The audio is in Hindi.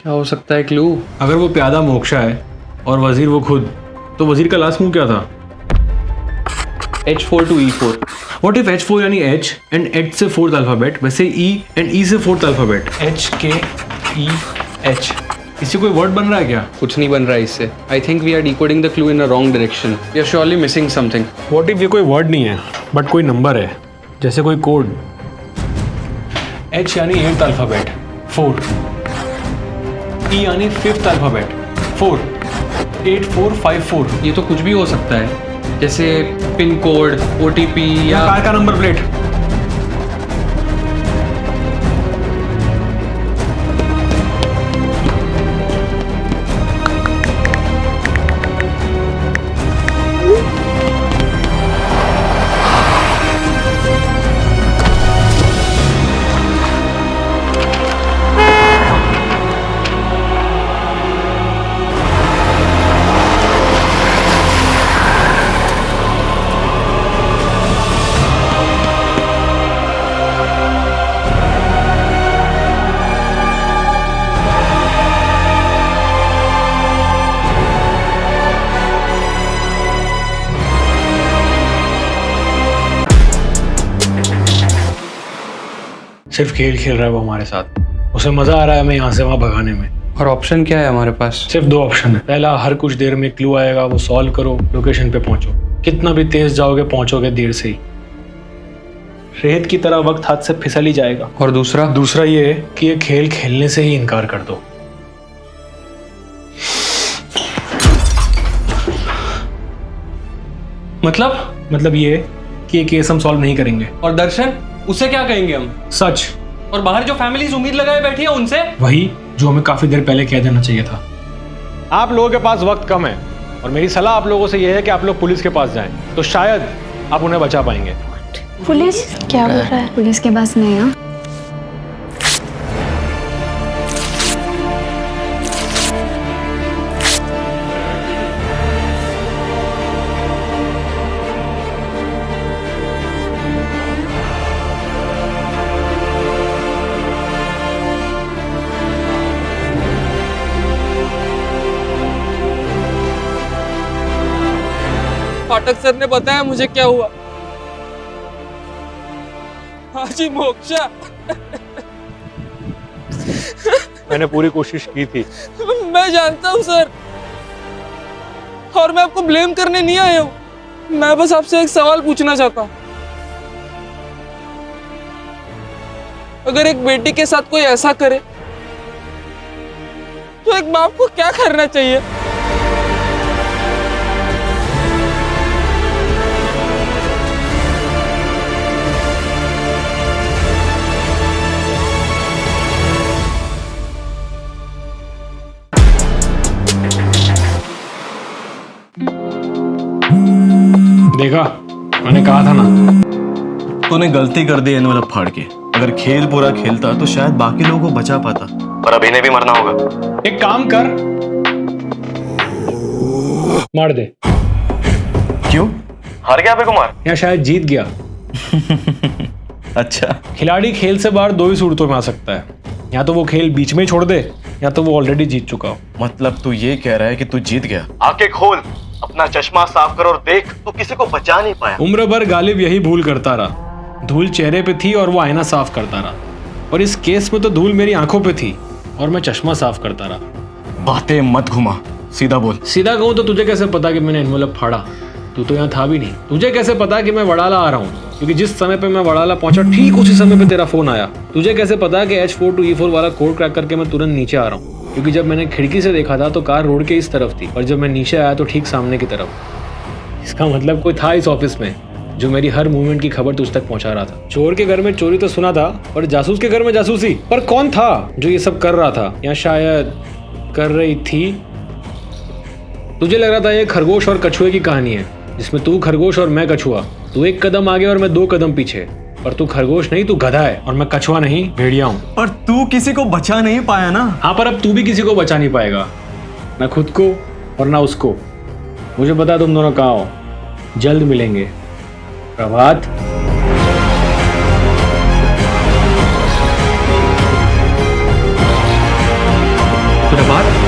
क्या हो सकता है क्लू? अगर वो प्यादा मोक्षा है और वजीर वो खुद, तो वजीर का लास्ट मूव क्या था? H4 to E4. What if H4 यानी H एंड H से फोर्थ अल्फाबेट, वैसे E एंड E से fourth alphabet, H K E H। इससे कोई वर्ड बन रहा है क्या? कुछ नहीं बन रहा है इससे. I think we are decoding the clue in a wrong direction. We are surely missing something. What if ये कोई वर्ड नहीं है बट कोई नंबर है, जैसे कोई कोड? H यानी 8th अल्फाबेट 4, E यानी 5th अल्फाबेट 4, 8454। ये तो कुछ भी हो सकता है, जैसे पिन कोड, OTP या कार का नंबर प्लेट। सिर्फ खेल खेल रहा है वो हमारे साथ, उसे मजा आ रहा है हमें यहाँ से वहाँ भगाने में। और ऑप्शन क्या है हमारे पास? सिर्फ 2 ऑप्शन है। पहला, हर कुछ देर में क्लू आएगा, वो सॉल्व करो, लोकेशन पे पहुंचो। कितना भी तेज जाओगे पहुंचोगे देर से ही, रेत की तरह वक्त हाथ से फिसल ही जाएगा। और दूसरा ये है कि ये खेल खेलने से ही इनकार कर दो। मतलब ये कि ये केस हम सॉल्व नहीं करेंगे। और दर्शन, उसे क्या कहेंगे हम? सच। और बाहर जो फैमिलीज उम्मीद लगाए बैठी है उनसे? वही जो हमें काफी देर पहले कह देना चाहिए था। आप लोगों के पास वक्त कम है और मेरी सलाह आप लोगों से यह है कि आप लोग पुलिस के पास जाएं, तो शायद आप उन्हें बचा पाएंगे। पुलिस क्या बोल रहा है? पुलिस के पास नहीं है। पाठक सर ने बताया मुझे क्या हुआ। हाजी मोक्षा। मैंने पूरी कोशिश की थी। मैं जानता हूँ सर, और मैं आपको ब्लेम करने नहीं आया हूँ। मैं बस आपसे एक सवाल पूछना चाहता हूँ। अगर एक बेटी के साथ कोई ऐसा करे तो एक बाप को क्या करना चाहिए? देखा, मैंने कहा था ना। तूने गलती कर दी एनवेलप फाड़ के। अगर खेल पूरा खेलता तो शायद बाकी लोगों को बचा पाता, पर अब इन्हें भी मरना होगा। एक काम कर, मार दे। क्यों? हार गया अभय कुमार या शायद जीत गया। अच्छा, खिलाड़ी खेल से बाहर 2 ही सूरतों में आ सकता है, या तो वो खेल बीच में ही छोड़ दे, या तो वो ऑलरेडी जीत चुका हो। मतलब तू ये कह रहा है कि तू जीत गया? आंखें खोल, अपना चश्मा साफ कर और देख, तू किसी को बचा नहीं पाया। उम्र भर गालिब यही भूल करता रहा। धूल चेहरे पे थी और वो आईना साफ करता रहा, और इस केस में तो धूल मेरी आंखों पे थी और मैं चश्मा साफ करता रहा। बातें मत घुमा, सीधा बोल। सीधा कहूँ तो तुझे कैसे पता कि मैंने एनवेलप फाड़ा? तू तो यहाँ था भी नहीं। तुझे कैसे पता कि मैं वड़ाला आ रहा हूँ? क्योंकि जिस समय पे मैं वड़ाला पहुंचा ठीक उसी समय पे तेरा फोन आया। तुझे कैसे पता कि H4 to E4 वाला कोड क्रैक करके मैं तुरंत नीचे आ रहा हूँ? क्योंकि जब मैंने खिड़की से देखा था तो कार रोड के इस तरफ थी, और जब मैं नीचे आया तो ठीक सामने की तरफ। इसका मतलब कोई था इस ऑफिस में जो मेरी हर मूवमेंट की खबर तुझ तक पहुंचा रहा था। चोर के घर में चोरी तो सुना था, पर जासूस के घर में जासूसी। पर कौन था जो ये सब कर रहा था, या शायद कर रही थी? तुझे लग रहा था ये खरगोश और कछुए की कहानी है, जिसमें तू खरगोश और मैं कछुआ। तू 1 कदम आगे और मैं 2 कदम पीछे। पर तू खरगोश नहीं, तू गधा है, और मैं कछुआ नहीं, भेड़िया हूँ। पर तू किसी को बचा नहीं पाया ना। हाँ, पर अब तू भी किसी को बचा नहीं पाएगा, ना खुद को और ना उसको। मुझे पता तुम दोनों कहाँ हो। जल्द मिलेंगे। प्रभात। तूने बात